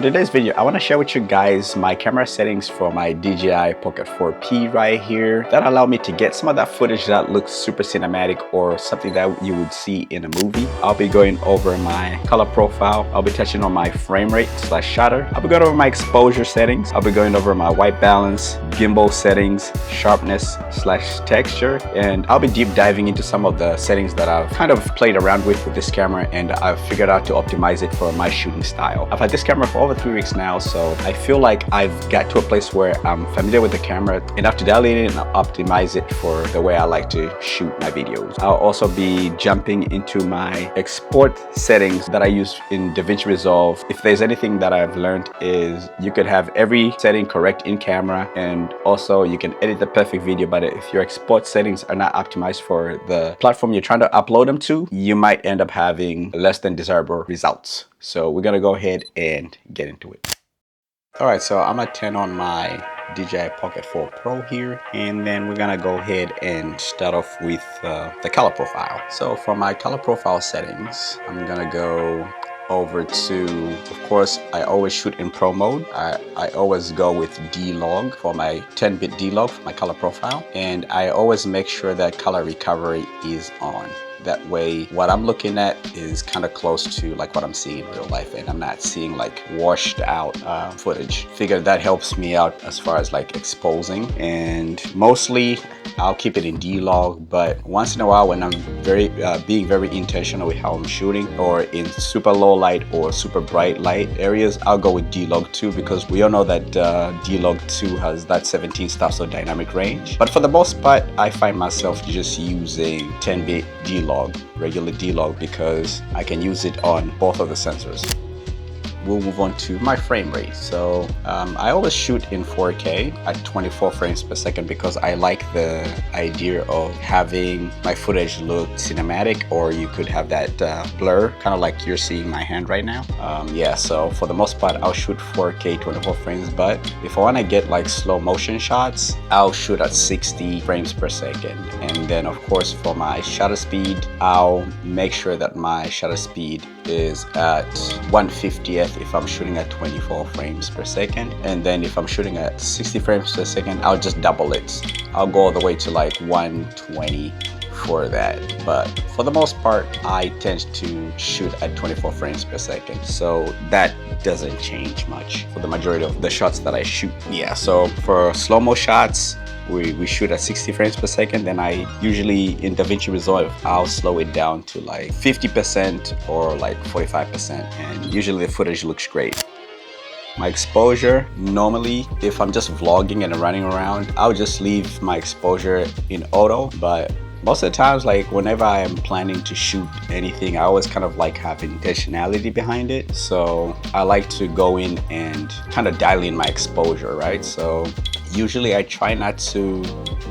In today's video, I want to share with you guys my camera settings for my DJI Pocket 4P right here that allow me to get some of that footage that looks super cinematic or something that you would see in a movie. I'll be going over my color profile. I'll be touching on my frame rate / shutter. I'll be going over my exposure settings. I'll be going over my white balance, gimbal settings, sharpness / texture, and I'll be deep diving into some of the settings that I've kind of played around with this camera and I've figured out to optimize it for my shooting style. I've had this camera for over 3 weeks now, so I feel like I've got to a place where I'm familiar with the camera enough to dial it in and optimize it for the way I like to shoot my videos. I'll also be jumping into my export settings that I use in DaVinci Resolve. If there's anything that I've learned is you could have every setting correct in camera, and also you can edit the perfect video, but if your export settings are not optimized for the platform you're trying to upload them to, you might end up having less than desirable results. So we're gonna go ahead and get into it. All right, so I'm gonna turn on my DJI Pocket 4 Pro here, and then we're gonna go ahead and start off with the color profile. So for my color profile settings, I'm gonna go over to, of course, I always shoot in pro mode. I always go with D-Log for my 10-bit D-Log for my color profile, and I always make sure that color recovery is on. That way what I'm looking at is kind of close to like what I'm seeing in real life, and I'm not seeing like washed out footage. Figure that helps me out as far as like exposing, and mostly I'll keep it in D-Log, but once in a while when I'm being very intentional with how I'm shooting, or in super low light or super bright light areas, I'll go with D-Log 2, because we all know that D-Log 2 has that 17 stops of dynamic range. But for the most part, I find myself just using 10-bit D-Log, regular D-Log, because I can use it on both of the sensors. We'll move on to my frame rate. So I always shoot in 4K at 24 frames per second because I like the idea of having my footage look cinematic, or you could have that blur, kind of like you're seeing my hand right now. Yeah, so for the most part, I'll shoot 4K 24 frames, but if I want to get like slow motion shots, I'll shoot at 60 frames per second. And then of course for my shutter speed, I'll make sure that my shutter speed is at 1/50th if I'm shooting at 24 frames per second, and then if I'm shooting at 60 frames per second, I'll just double it. I'll go all the way to like 120 for that, but for the most part I tend to shoot at 24 frames per second, so that doesn't change much for the majority of the shots that I shoot. Yeah, so for slow-mo shots, we shoot at 60 frames per second. Then I usually in DaVinci Resolve, I'll slow it down to like 50% or like 45%, and usually the footage looks great. My exposure, normally if I'm just vlogging and running around, I'll just leave my exposure in auto, but most of the times, like whenever I am planning to shoot anything, I always kind of like have intentionality behind it. So I like to go in and kind of dial in my exposure, right? So usually I try not to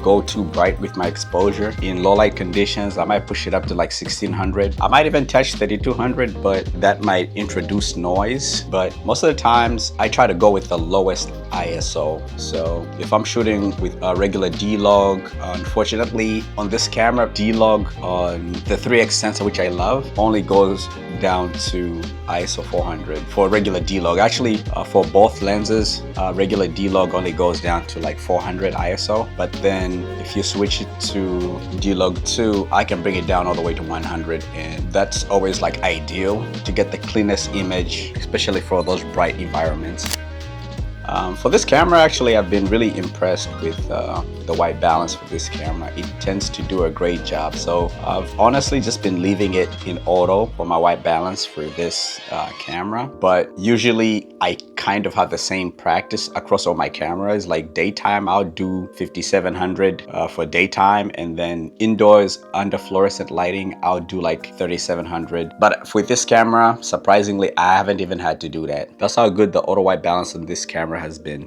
go too bright with my exposure. In low light conditions, I might push it up to like 1600. I might even touch 3200, but that might introduce noise. But most of the times I try to go with the lowest ISO. So if I'm shooting with a regular D-Log, unfortunately on this camera, D-Log on the 3x sensor, which I love, only goes down to ISO 400 for regular D-Log. Actually, for both lenses, regular D-Log only goes down to like 400 ISO, but then if you switch it to D-Log 2, I can bring it down all the way to 100, and that's always like ideal to get the cleanest image, especially for those bright environments. For this camera, actually, I've been really impressed with the white balance for this camera. It tends to do a great job. So I've honestly just been leaving it in auto for my white balance for this camera. But usually I kind of have the same practice across all my cameras. Like daytime, I'll do 5700 for daytime, and then indoors under fluorescent lighting, I'll do like 3700. But with this camera, surprisingly, I haven't even had to do that. That's how good the auto white balance on this camera has been.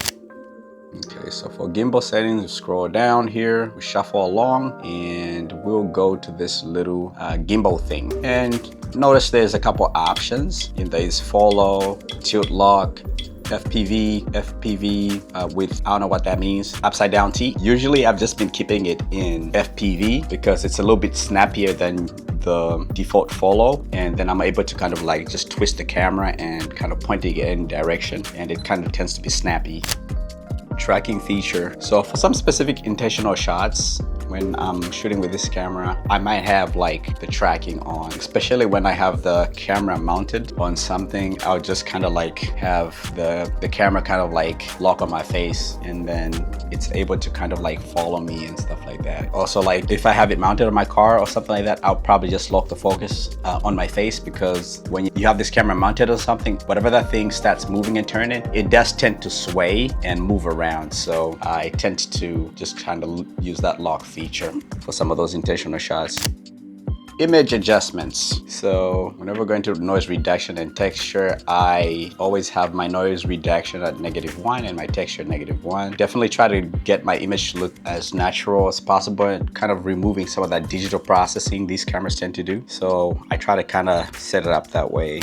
Okay, so for gimbal settings, we scroll down here, we shuffle along, and we'll go to this little gimbal thing. And notice there's a couple options. And there is follow, tilt lock, FPV with, I don't know what that means, upside down T. Usually I've just been keeping it in FPV because it's a little bit snappier than the default follow, and then I'm able to kind of like just twist the camera and kind of point it in direction, and it kind of tends to be snappy. Tracking feature. So for some specific intentional shots, when I'm shooting with this camera, I might have like the tracking on, especially when I have the camera mounted on something. I'll just kind of like have the camera kind of like lock on my face, and then it's able to kind of like follow me and stuff like that. Also, like if I have it mounted on my car or something like that, I'll probably just lock the focus on my face, because when you have this camera mounted on something, whatever that thing starts moving and turning, it does tend to sway and move around. So I tend to just kind of use that lock feature for some of those intentional shots. Image adjustments. So whenever we're going to noise reduction and texture, I always have my noise reduction at -1 and my texture at -1. Definitely try to get my image to look as natural as possible, and kind of removing some of that digital processing these cameras tend to do. So I try to kind of set it up that way.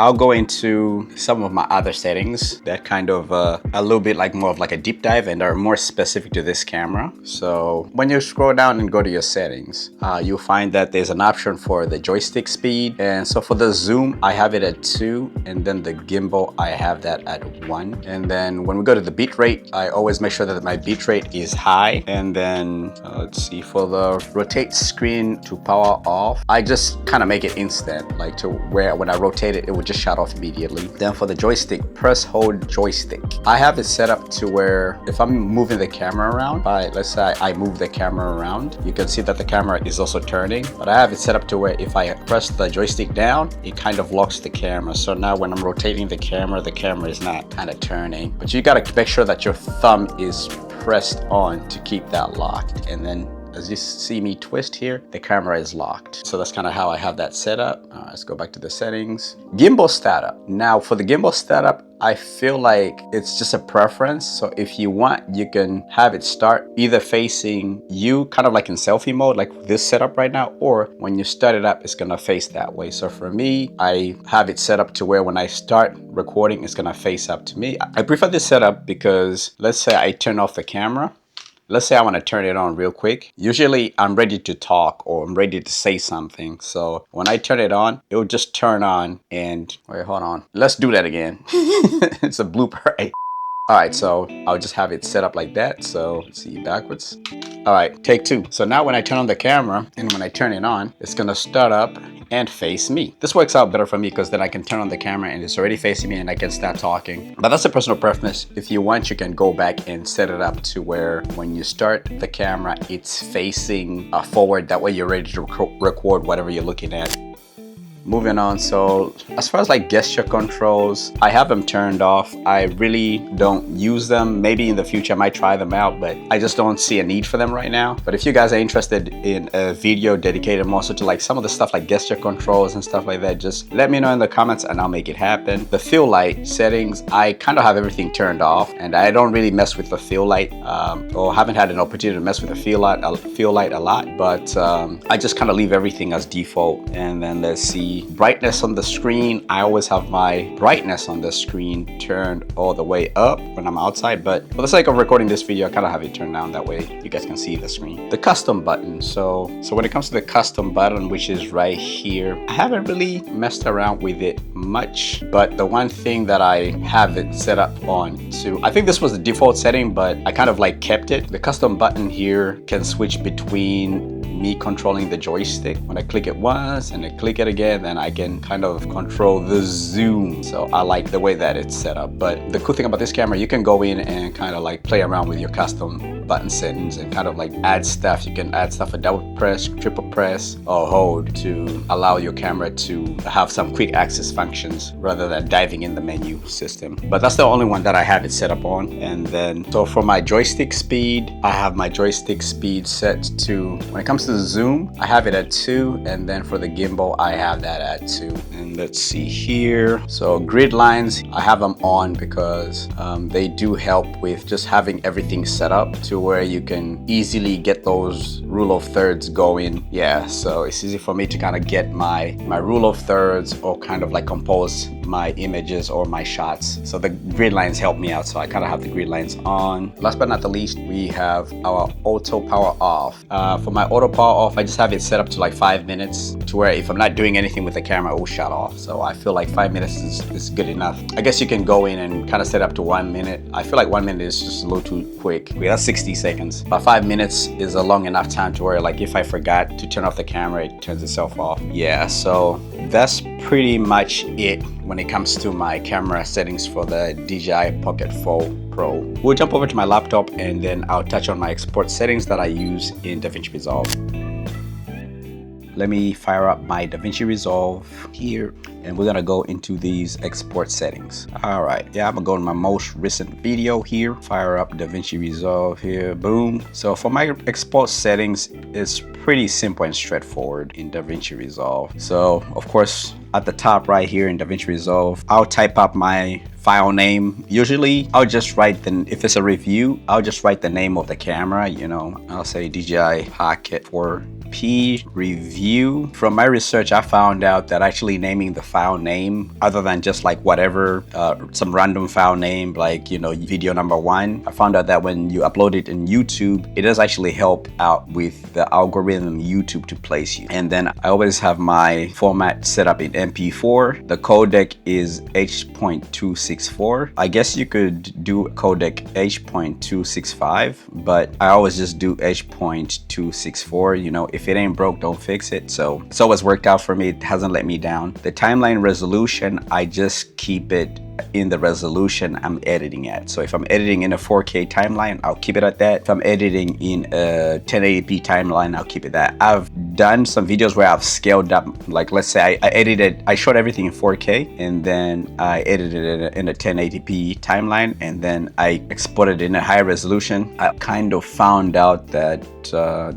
I'll go into some of my other settings that kind of a little bit like more of like a deep dive and are more specific to this camera. So when you scroll down and go to your settings, you'll find that there's an option for the joystick speed. And so for the zoom, I have it at 2, and then the gimbal, I have that at 1. And then when we go to the bit rate, I always make sure that my bit rate is high. And then let's see, for the rotate screen to power off, I just kind of make it instant, like to where when I rotate it, it would just shut off immediately. Then for the joystick, press hold joystick. I have it set up to where if I'm moving the camera around, let's say I move the camera around, you can see that the camera is also turning, but I have it set up to where if I press the joystick down, it kind of locks the camera. So now when I'm rotating the camera is not kind of turning, but you got to make sure that your thumb is pressed on to keep that locked. And then as you see me twist here, the camera is locked. So that's kind of how I have that set up. Let's go back to the settings. Gimbal startup. Now for the gimbal startup, I feel like it's just a preference. So if you want, you can have it start either facing you, kind of like in selfie mode, like this setup right now, or when you start it up, it's gonna face that way. So for me, I have it set up to where when I start recording, it's gonna face up to me. I prefer this setup because let's say I turn off the camera. Let's say I want to turn it on real quick. Usually I'm ready to talk or I'm ready to say something. So when I turn it on, it will just turn on and wait, hold on. Let's do that again. It's a blooper. All right, so I'll just have it set up like that. So let's see, backwards. All right, take 2. So now when I turn on the camera and when I turn it on, it's gonna start up and face me. This works out better for me because then I can turn on the camera and it's already facing me and I can start talking. But that's a personal preference. If you want, you can go back and set it up to where when you start the camera, it's facing forward. That way you're ready to record whatever you're looking at. Moving on, so as far as like gesture controls, I have them turned off. I really don't use them. Maybe in the future I might try them out, but I just don't see a need for them right now. But if you guys are interested in a video dedicated more so to like some of the stuff like gesture controls and stuff like that, just let me know in the comments and I'll make it happen. The fill light settings, I kind of have everything turned off and I don't really mess with the fill light or haven't had an opportunity to mess with the fill light a lot, but I just kind of leave everything as default. And then let's see, brightness on the screen, I always have my brightness on the screen turned all the way up when I'm outside, but for the sake of recording this video, I kind of have it turned down, that way you guys can see the screen. The custom button, so when it comes to the custom button, which is right here, I haven't really messed around with it much, but the one thing that I have it set up on to, I think this was the default setting, but I kind of like kept it. The custom button here can switch between me controlling the joystick. When I click it once and I click it again, then I can kind of control the zoom. So I like the way that it's set up. But the cool thing about this camera, you can go in and kind of like play around with your custom button settings and kind of like add stuff. You can add stuff a double press, triple press, or hold to allow your camera to have some quick access functions rather than diving in the menu system. But that's the only one that I have it set up on. And then, so for my joystick speed, I have my joystick speed set to, when it comes to the zoom, I have it at 2, and then for the gimbal, I have that at 2. And let's see here. So grid lines, I have them on because they do help with just having everything set up to to where you can easily get those rule of thirds going. Yeah, so it's easy for me to kind of get my rule of thirds or kind of like compose my images or my shots. So the grid lines help me out, so I kind of have the grid lines on. Last but not the least, we have our auto power off. For my auto power off, I just have it set up to like 5 minutes, to where if I'm not doing anything with the camera, it will shut off. So I feel like 5 minutes is good enough. I guess you can go in and kind of set up to 1 minute. I feel like 1 minute is just a little too quick. We have 60 seconds, but 5 minutes is a long enough time to where, like, if I forgot to turn off the camera, it turns itself off. Yeah, so that's pretty much it when it comes to my camera settings for the DJI Pocket 4 Pro. We'll jump over to my laptop and then I'll touch on my export settings that I use in DaVinci Resolve. Let me fire up my DaVinci Resolve here, and we're gonna go into these export settings. All right, yeah, I'm gonna go to my most recent video here, fire up DaVinci Resolve here, boom. So for my export settings, it's pretty simple and straightforward in DaVinci Resolve. So of course, at the top right here in DaVinci Resolve, I'll type up my file name. Usually I'll just write if it's a review, I'll just write the name of the camera, you know, I'll say DJI Pocket 4P review. From my research, I found out that actually naming the file name, other than just like whatever, some random file name, like, you know, video number 1, I found out that when you upload it in YouTube, it does actually help out with the algorithm YouTube to place you. And then I always have my format set up in MP4. The codec is H.264. I guess you could do codec H.265, but I always just do H.264. You know, if it ain't broke, don't fix it. So it's always worked out for me. It hasn't let me down. The timeline resolution, I just keep it in the resolution I'm editing at. So if I'm editing in a 4K timeline, I'll keep it at that. If I'm editing in a 1080p timeline, I'll keep it that. I've done some videos where I've scaled up, like let's say I shot everything in 4K and then I edited it in a 1080p timeline and then I exported it in a higher resolution. I kind of found out that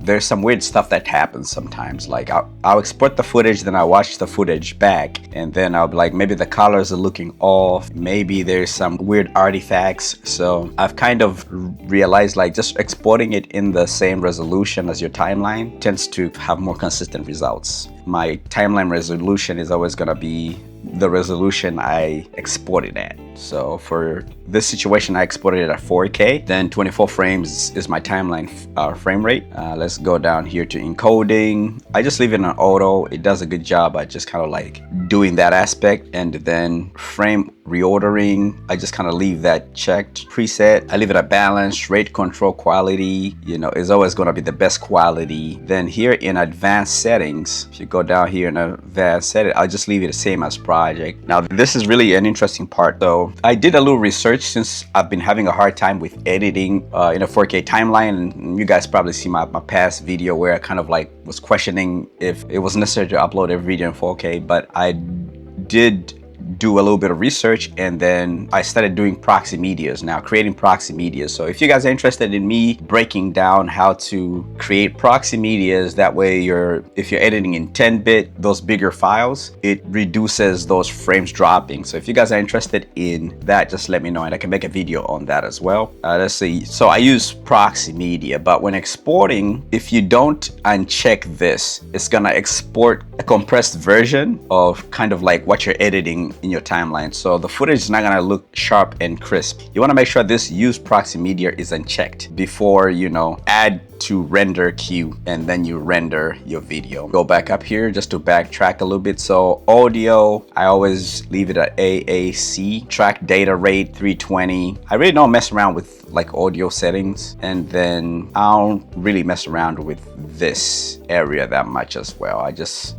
there's some weird stuff that happens sometimes. Like I'll export the footage, then I watch the footage back, and then I'll be like, maybe the colors are looking off, maybe there's some weird artifacts. So I've kind of realized, like, just exporting it in the same resolution as your timeline tends to have more consistent results. My timeline resolution is always gonna be the resolution I exported at. So for this situation, I exported it at 4K, then 24 frames is my timeline frame rate. Let's go down here to encoding. I just leave it on auto. It does a good job at just kind of like doing that aspect. And then frame reordering, I just kind of leave that checked. Preset, I leave it at balance. Rate control quality, you know, is always going to be the best quality. Then here in advanced settings, if you go down here in advanced settings, I'll just leave it the same as project. Now this is really an interesting part though. I did a little research since I've been having a hard time with editing in a 4K timeline, and you guys probably see my past video where I kind of like was questioning if it was necessary to upload every video in 4K, but I did do a little bit of research, and then I started doing proxy medias now, creating proxy medias. So if you guys are interested in me breaking down how to create proxy medias, that way if you're editing in 10-bit, those bigger files, it reduces those frames dropping. So if you guys are interested in that, just let me know and I can make a video on that as well. Let's see. So I use proxy media, but when exporting, if you don't uncheck this, it's gonna export a compressed version of kind of like what you're editing in your timeline. So the footage is not gonna look sharp and crisp. You wanna make sure this use proxy media is unchecked before, you know, add to render queue and then you render your video. Go back up here just to backtrack a little bit. So audio, I always leave it at AAC. Track data rate 320. I really don't mess around with like audio settings, and then I don't really mess around with this area that much as well.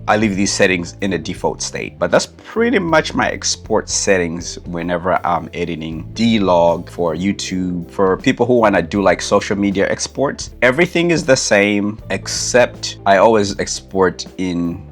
I leave these settings in the default state. But that's pretty much my export settings whenever I'm editing D-Log for YouTube. For people who want to do like social media exports, everything is the same except I always export in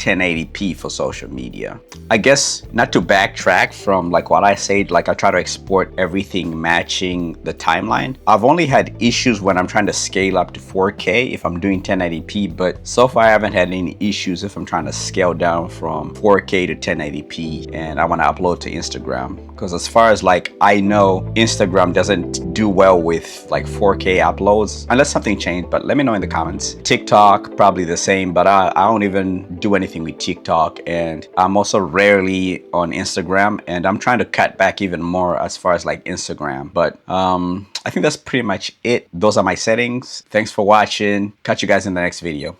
1080p for social media. I guess not to backtrack from like what I said, like I try to export everything matching the timeline. I've only had issues when I'm trying to scale up to 4K if I'm doing 1080p, but so far I haven't had any issues if I'm trying to scale down from 4K to 1080p and I want to upload to Instagram. Because as far as like I know, Instagram doesn't do well with like 4K uploads unless something changed, but let me know in the comments. TikTok, probably the same, but I don't even do anything with TikTok, and I'm also rarely on Instagram, and I'm trying to cut back even more as far as like Instagram. But I think that's pretty much it. Those are my settings. Thanks for watching. Catch you guys in the next video.